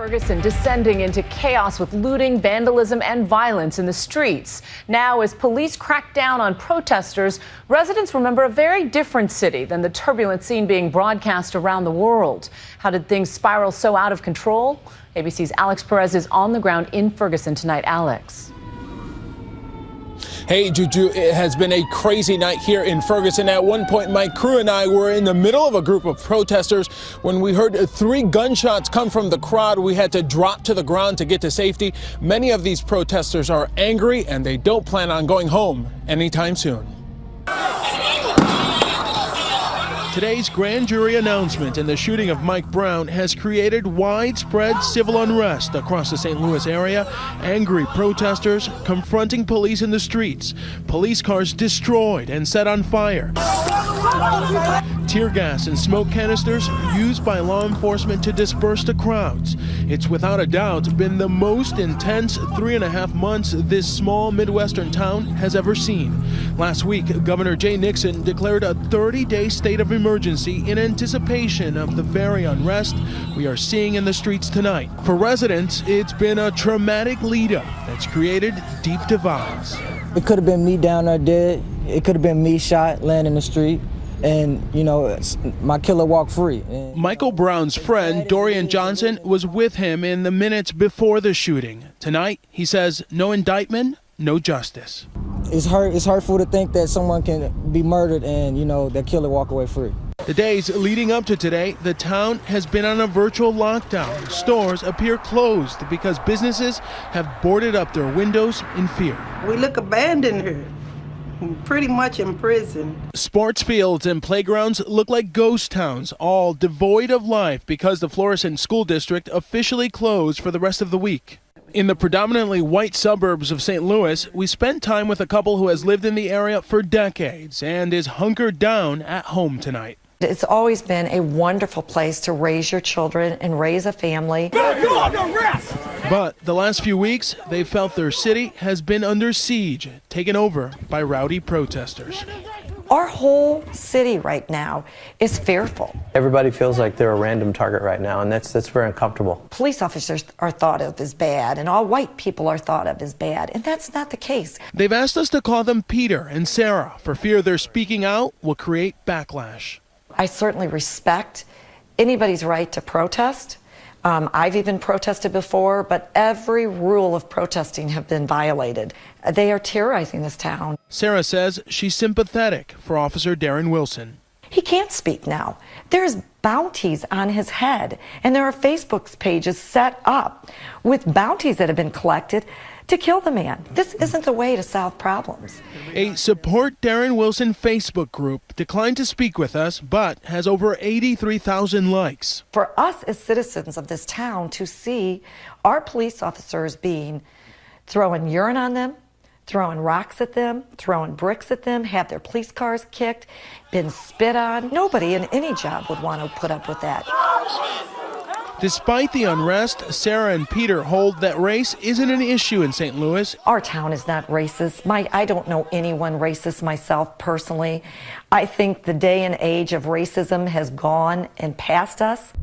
Ferguson descending into chaos with looting, vandalism, and violence in the streets. Now, as police crack down on protesters, residents remember a very different city than the turbulent scene being broadcast around the world. How did things spiral so out of control? ABC's Alex Perez is on the ground in Ferguson tonight. Alex. Hey, Juju, it has been a crazy night here in Ferguson. At one point, my crew and I were in the middle of a group of protesters when we heard 3 gunshots come from the crowd. We had to drop to the ground to get to safety. Many of these protesters are angry and they don't plan on going home anytime soon. Today's grand jury announcement in the shooting of Mike Brown has created widespread civil unrest across the St. Louis area. Angry protesters confronting police in the streets, police cars destroyed and set on fire, tear gas and smoke canisters used by law enforcement to disperse the crowds. It's without a doubt been the most intense 3.5 months this small Midwestern town has ever seen. Last week, Governor Jay Nixon declared a 30-day state of emergency in anticipation of the very unrest we are seeing in the streets tonight. For residents, it's been a traumatic lead-up that's created deep divides. It could have been me down there dead. It could have been me shot, laying in the street. And, you know, my killer walked free. Michael Brown's friend, Dorian Johnson, was with him in the minutes before the shooting. Tonight, he says, no indictment, no justice. It's hurtful to think that someone can be murdered and, you know, that killer walk away free. The days leading up to today, the town has been on a virtual lockdown. Stores appear closed because businesses have boarded up their windows in fear. We look abandoned here. Pretty much in prison. Sports fields and playgrounds look like ghost towns, all devoid of life because the Florissant School District officially closed for the rest of the week. In the predominantly white suburbs of St. Louis, we spent time with a couple who has lived in the area for decades and is hunkered down at home tonight. It's always been a wonderful place to raise your children and raise a family. But the last few weeks, they felt their city has been under siege, taken over by rowdy protesters. Our whole city right now is fearful. Everybody feels like they're a random target right now, and that's very uncomfortable. Police officers are thought of as bad, and all white people are thought of as bad, and that's not the case. They've asked us to call them Peter and Sarah for fear their speaking out will create backlash. I certainly respect anybody's right to protest. I've even protested before, but every rule of protesting have been violated. They are terrorizing this town. Sarah says she's sympathetic for Officer Darren Wilson. He can't speak now. There's bounties on his head, and there are Facebook pages set up with bounties that have been collected to kill the man. This isn't the way to solve problems. A Support Darren Wilson Facebook group declined to speak with us, but has over 83,000 likes. For us as citizens of this town to see our police officers throwing urine on them, throwing rocks at them, throwing bricks at them, have their police cars kicked, been spit on. Nobody in any job would want to put up with that. Despite the unrest, Sarah and Peter hold that race isn't an issue in St. Louis. Our town is not racist. I don't know anyone racist myself personally. I think the day and age of racism has gone and past us.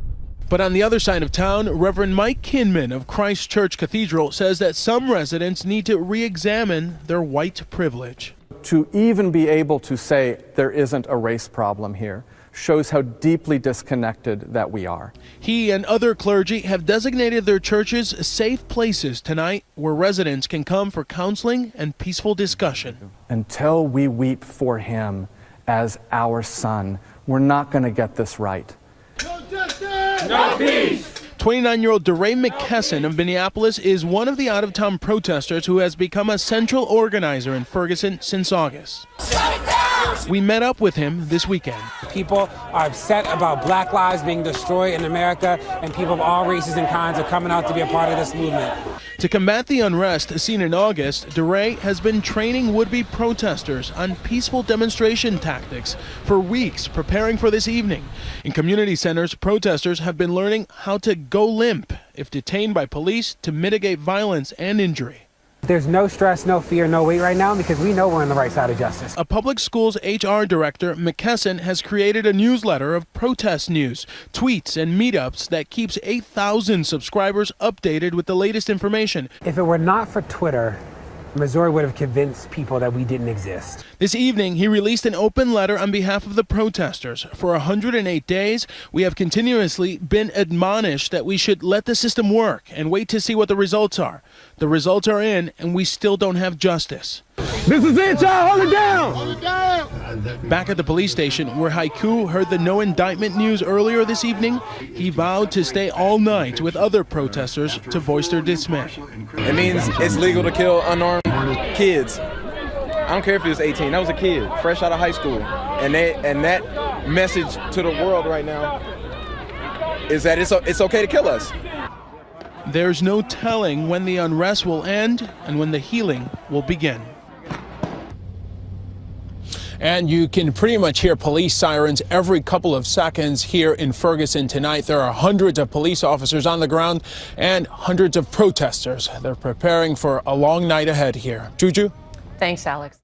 But on the other side of town, Reverend Mike Kinman of Christ Church Cathedral says that some residents need to re-examine their white privilege. To even be able to say there isn't a race problem here shows how deeply disconnected that we are. He and other clergy have designated their churches safe places tonight where residents can come for counseling and peaceful discussion. Until we weep for him as our son, we're not going to get this right. No justice! No peace! 29-year-old DeRay McKesson of Minneapolis is one of the out-of-town protesters who has become a central organizer in Ferguson since August. We met up with him this weekend. People are upset about black lives being destroyed in America, and people of all races and kinds are coming out to be a part of this movement. To combat the unrest seen in August, DeRay has been training would-be protesters on peaceful demonstration tactics for weeks, preparing for this evening. In community centers, protesters have been learning how to go limp if detained by police to mitigate violence and injury. There's no stress, no fear, no weight right now because we know we're on the right side of justice. A public schools HR director, McKesson, has created a newsletter of protest news, tweets, and meetups that keeps 8,000 subscribers updated with the latest information. If it were not for Twitter, Missouri would have convinced people that we didn't exist. This evening, he released an open letter on behalf of the protesters. For 108 days, we have continuously been admonished that we should let the system work and wait to see what the results are. The results are in, and we still don't have justice. This is it, y'all. Hold it down. Hold it down. Back at the police station, where Haiku heard the no indictment news earlier this evening, he vowed to stay all night with other protesters to voice their dismay. It means it's legal to kill unarmed kids. I don't care if he was 18. That was a kid, fresh out of high school. And that message to the world right now is that it's okay to kill us. There's no telling when the unrest will end and when the healing will begin. And you can pretty much hear police sirens every couple of seconds here in Ferguson tonight. There are hundreds of police officers on the ground and hundreds of protesters. They're preparing for a long night ahead here. Juju? Thanks, Alex.